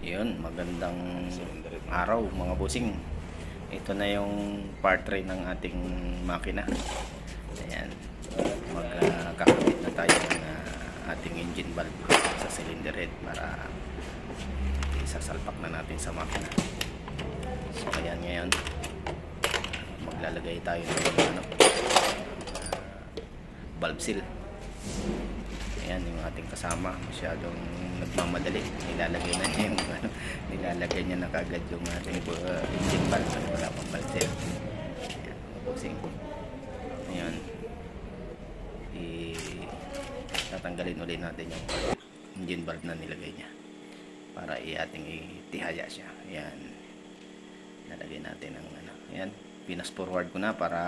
Yun, magandang araw mga bossing. Ito na yung part 3 ng ating makina. Ayan, magkakabit na tayo ng ating engine valve sa cylinder head para isasalpak na natin sa makina. So ayan, ngayon maglalagay tayo ng valve seal. Ayan yung ating kasama, masyadong nagmamadali, nilalagay na niya yung nilalagay niya na kagad yung ating engine valve, wala pang valve seal. Ayan, pusing. Ayan, tatanggalin ulit natin yung engine valve na nilagay niya para ating itihaya siya. Ayan, nalagay natin ang ayan, pinas forward ko na para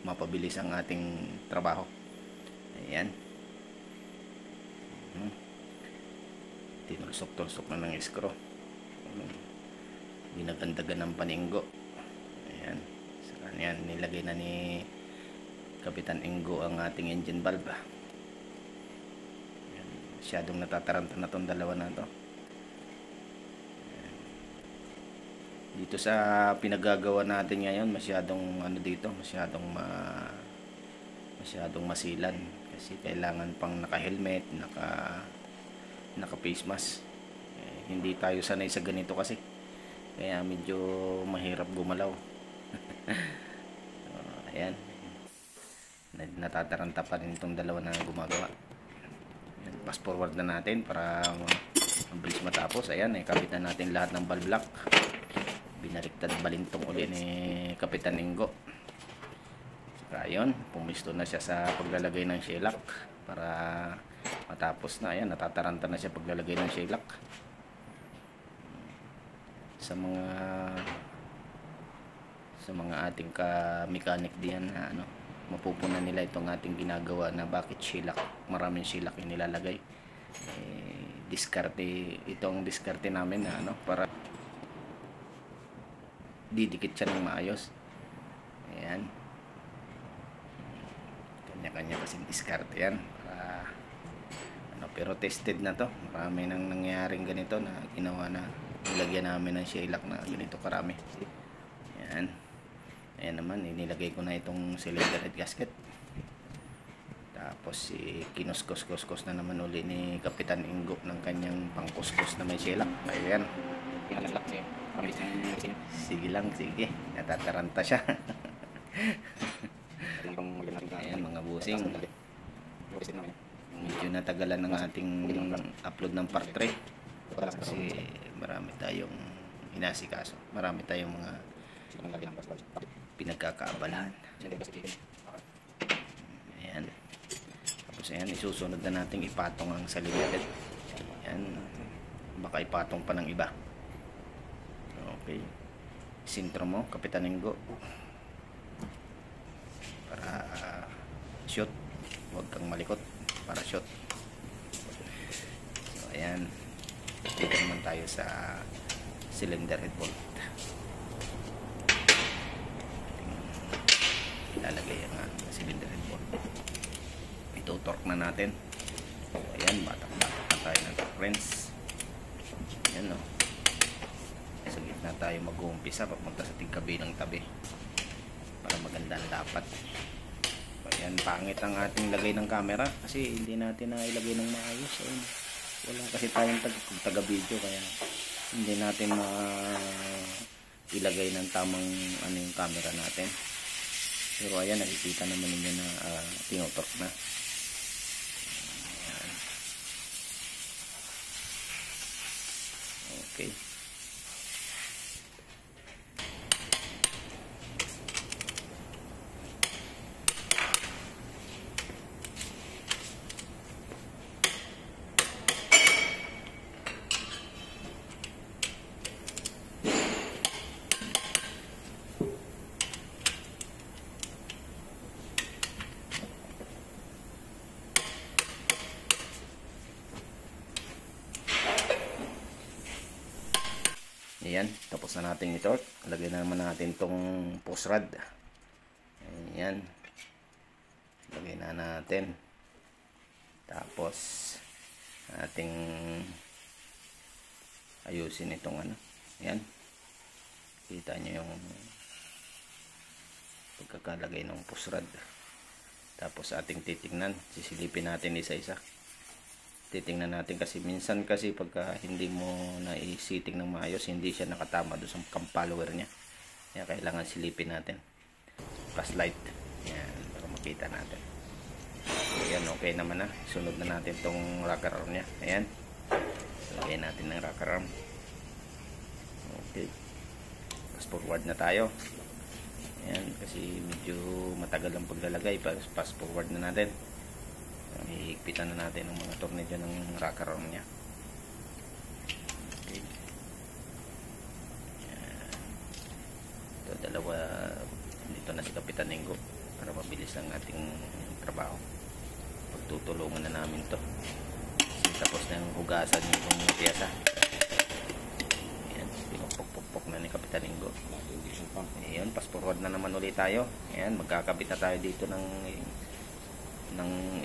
mapabilis ang ating trabaho. Ayan, tinulsok-tulsok na ng screw, ginagandagan ng paninggo. Ayan, saka yan, nilagay na ni Kapitan Ingo ang ating engine valve. Ayan, masyadong natataranta na tong dalawa na to. Ayan, dito sa pinagagawa natin ngayon, masyadong dito, masyadong masilan kasi kailangan pang naka-helmet, naka face mask. Hindi tayo sanay sa ganito kasi, kaya medyo mahirap gumalaw. So, ayan, natataranta pa rin itong dalawa na gumagawa. Ayan, fast forward na natin para mabilis matapos. Ayan, kapitan natin lahat ng valve lock, binaliktad balintong uli ni Kapitan Ingo. Saka ayun, pumisto na siya sa paglalagay ng shellac para matapos na. Ayan, natataranta na siya paglalagay ng shellac. Sa mga ating ka-mechanic diyan na mapupunan nila itong ating ginagawa na bakit shellac, maraming shellac yung nilalagay. Diskarte, itong diskarte namin na para didikit siya ng maayos. Ayan, kanya-kanya kasing diskarte yan para pero tested na to. Marami nang nangyaring ganito na ginawa na nilagyan namin ng shellac na ganito karami. Ayan, ayan naman, inilagay ko na itong cylinder head gasket. Tapos kinuskos-kuskos na naman uli ni Kapitan Ingo ng kanyang pangkuskus na may shellac. Ayan, sige lang, sige, natataranta siya. Ayan mga busing, medyo natagalan ng ating upload ng part 3 kasi marami tayong inasikaso, marami tayong mga pinagkakaabalahan. Ayan, tapos ayan, isusunod na natin ipatong ang cylinder head. Ayan, baka ipatong pa ng iba. Okay, sintro mo Kapitan Ingo para shoot, huwag kang malikot para shoot. So ayan, dito naman tayo sa cylinder head bolt. Ilalagay ang cylinder head bolt, ito-torque na natin. So ayan, batak-batak na tayo ng torque wrench. Ayan, no, sa gitna tayo mag-uumpisa papunta sa tigkabilang tabi para maganda ang dapat. Ayan, pangit ang ating lagay ng camera kasi hindi natin na ilagay ng maayos. Ayan, wala kasi tayong taga-video, kaya hindi natin ilagay ng tamang yung camera natin. Pero ayan, nakikita naman ninyo na tinotorque na. Ayan. Okay, ayan, tapos na natin i-torque. Lagyan na naman natin tong post rod. Ayan, lagay na natin. Tapos ating ayusin itong ano. Ayan. Kita nyo yung pagkakalagay ng push rod. Tapos ating titingnan, sisilipin natin isa-isa. Titingnan natin kasi minsan kasi pagka hindi mo naisiting ng maayos, hindi siya nakatama doon sa cam follower niya. Kaya kailangan silipin natin. Pass light. Ayan, para makita natin. Ayan, okay naman na. Sunod na natin tong rocker arm niya. Ayan. Lagay natin ng rocker arm. Okay. Pass forward na tayo. Ayan, kasi medyo matagal ang paglalagay. Pass forward na natin. Hihigpitan na natin ang mga tornilyo ng rocker arm niya. Okay. Ayan. Ito, dalawa. Dito na si Kapitan Ingo para mabilis ang ating trabaho. Pagtutulungan na namin to. Kasi tapos na yung hugasan yung piyasa. Ayan, pinupok-pok na ni Kapitan Ingo. Ayan, pass forward na naman ulit tayo. Ayan, magkakabit na tayo dito ng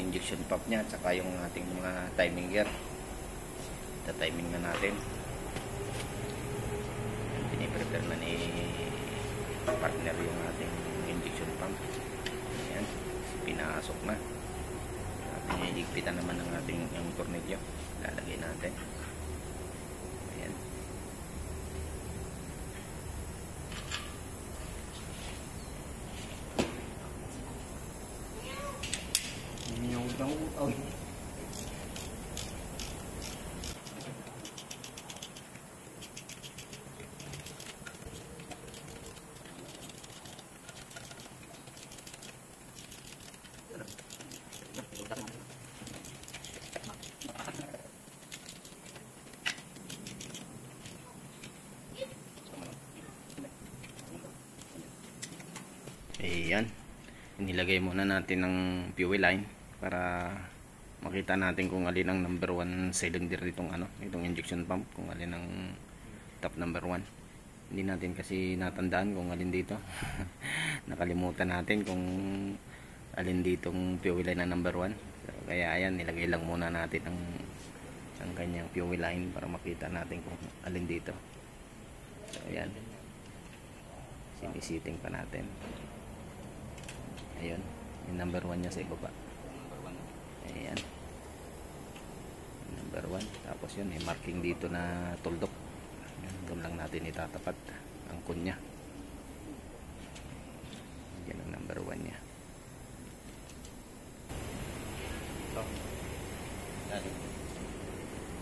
injection pump nya at saka yung ating mga timing gear. Timing na natin. Piniprepare na ni partner yung ating injection pump. Ayan, pinasok na. Ating higpitan naman ng ating yung tornilyo. Lalagay natin. Ayan. Ayan, inilagay muna natin ng fuel line para makita natin kung alin ang number 1 cylinder itong injection pump, kung alin ang top number 1. Hindi natin kasi natandaan kung alin dito. Nakalimutan natin kung alin ditong fuel line na number 1. So, kaya ayan, nilagay lang muna natin ang kanyang fuel line para makita natin kung alin dito. So ayan, sinisiting pa natin. Ayun, yung number 1 niya sa ibaba. Ayan, number 1. Tapos yun, may marking dito na tuldok. Ayan, doon lang natin itatapat ang kunya. Yan ang number 1 niya. Ito.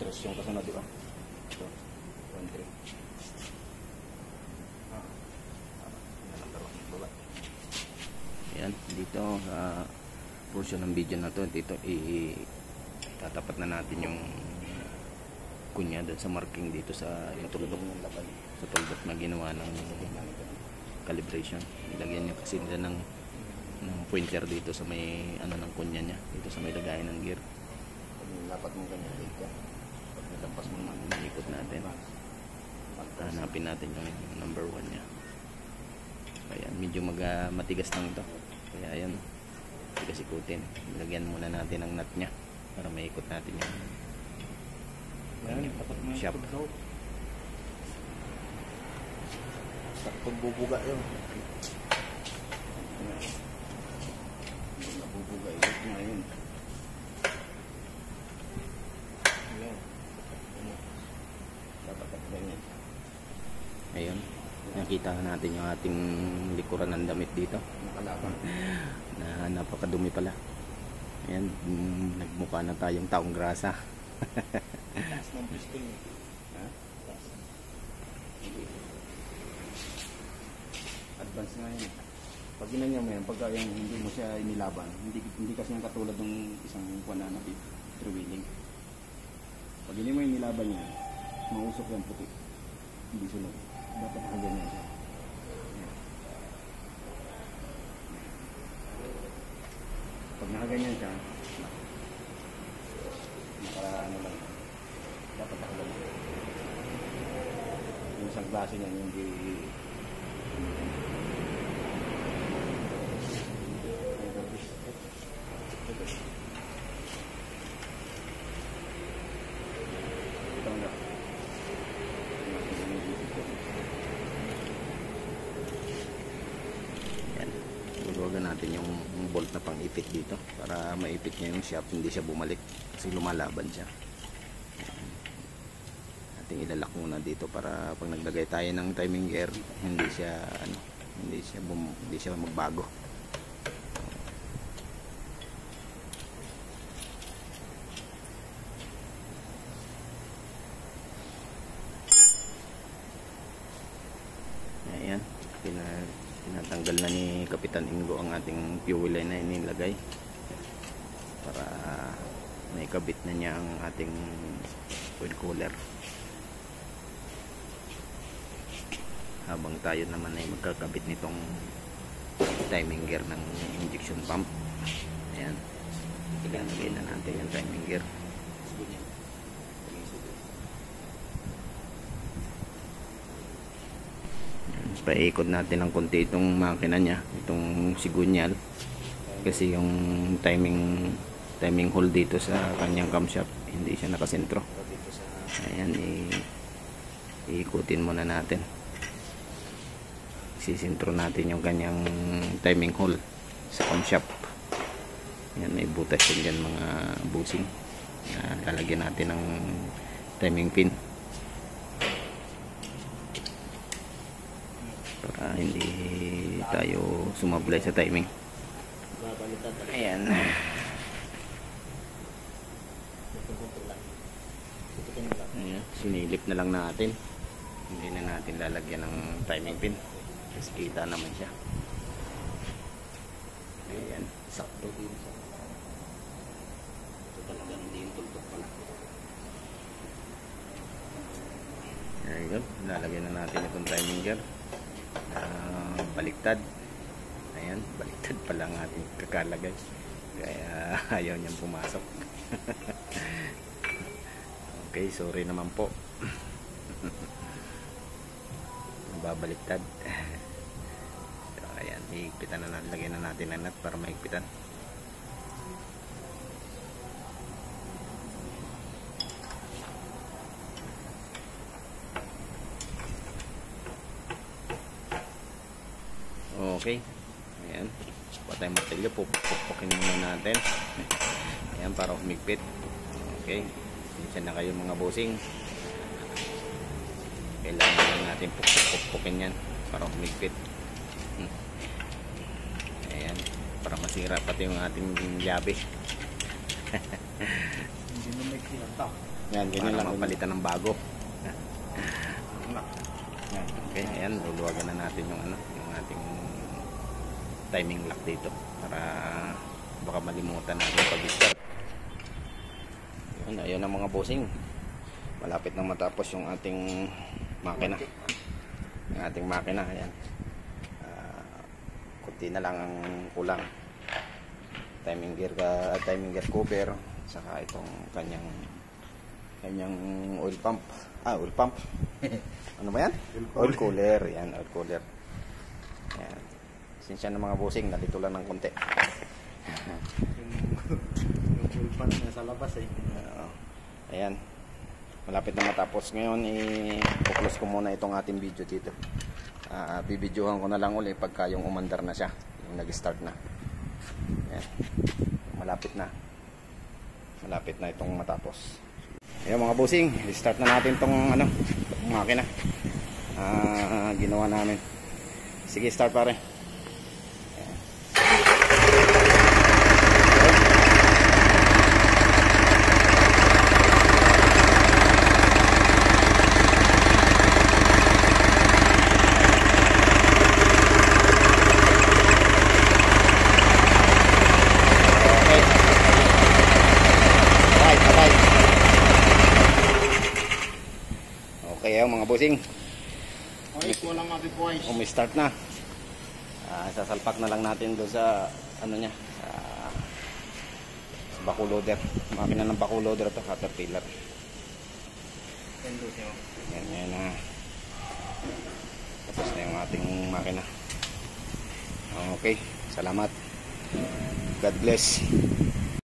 Terus yung kasunod, diba? Ito, 1, 3. Ayan, dito sa portion ng video na to, dito itatapat na natin yung kunya doon sa marking dito sa tuldok na ginawa ng calibration. Ilagyan nyo kasi nila ng pointer dito sa may ng kunya nya, dito sa may lagayan ng gear. Dapat mo ganyan dito. Pag nalampas mo naman, ikot natin. Hanapin natin yung number 1 nya. Ayan, medyo matigas lang ito. Kaya ayan, tigas ikutin. Lagyan muna natin ang nut nya para maikot natin yung shaft. Saktong bubuga yun. Nabubuga ikot nga yun. Dapat at ganyan. Ayun, nakita natin yung ating likuran ng damit dito na napakadumi pala. Ayan, nagmukha na tayong taong grasa. Advance nga yun. Pag ginanya mo yan, pagka yung hindi mo siya inilaban, hindi kasi yung katulad ng isang kuwan na true-wheeling. Pag hindi mo inilaban yan, mausok yung puti, hindi sunod. Dapat nakaganyan siya. Pag nakaganyan siya, lang, dapat nakaganyan. Yung isang klase niyan, hindi ito nga. bolt na pang ipit dito para maipit niya yung shaft, hindi siya bumalik kasi lumalaban siya. Ating ilalak muna dito para pag naglagay tayo ng timing gear hindi siya magbago. Ayan, tinatanggal na ni Kapitan Ingo ang ating fuel line na inilagay para naikabit na niya ang ating oil cooler, habang tayo naman ay magkakabit nitong timing gear ng injection pump. Ayan, ilalagay na natin yung timing gear. Paikot natin ng konti itong makina niya, itong sigunyal, kasi yung timing hole dito sa kanyang camshaft hindi siya nakasentro. Ayan, iikutin muna natin, sisintro natin yung kanyang timing hole sa camshaft. Ayan, may butas yun dyan mga busing, lalagyan natin ng timing pin para hindi tayo sumablay sa timing. Ayan, ayan, sinilip na lang natin, hindi na natin lalagyan ng timing pin kasi kita naman siya. Ayan, sakto din. Ito talaga hindi yung tultok pala. Ayan, lalagyan na natin itong timing gear. Baliktad. Ayan, baliktad pala ang ating kakalagay, kaya ayaw niyang pumasok. Okay, sorry naman po. Babaliktad. So, ayan, higpitan na natin, lagyan na natin ang nut para mahigpitan. Okay, ayan, patay martilyo, pupukin muna natin. Ayan, para humigpit. Okay, siya na kayo mga bossing, kailangan lang natin pupukin yan para humigpit. Ayan, para masira pati yung ating llabe. Yan, ganyan lang, mapalitan ng bago. Okay, ayan, luluwagan na natin yung yung ating timing lock dito para baka malimutan natin pag-start. Ayun ang mga bossing, malapit na matapos yung ating makina. Yung ating makina, ayan, kunti na lang ang kulang. Timing gear cover, saka itong kanyang oil pump. Oil pump. Ano ba yan? Oil cooler. Yan, oil cooler. Ayan. Sinsya ng mga bossing, nalito lang ng konti. Yung oil pump nasa labas eh. Ayan. Malapit na matapos. Ngayon, i-focus ko muna itong ating video dito. Bibidyohan ko na lang ulit pagka yung umandar na siya. Yung nag-start na. Ayan. Malapit na. Malapit na itong matapos. Ayan mga bossing, i-start na natin itong makina. Ginawa namin. Sige, start pare. Okay, mga bossing. Okay, kulang nga boys. Umi-start na. Sasalpak na lang natin doon sa niya, sa baku loader. Makina ng baku loader ito, Caterpillar. Yan na. Tapos na yung ating makina. Okay, salamat. God bless.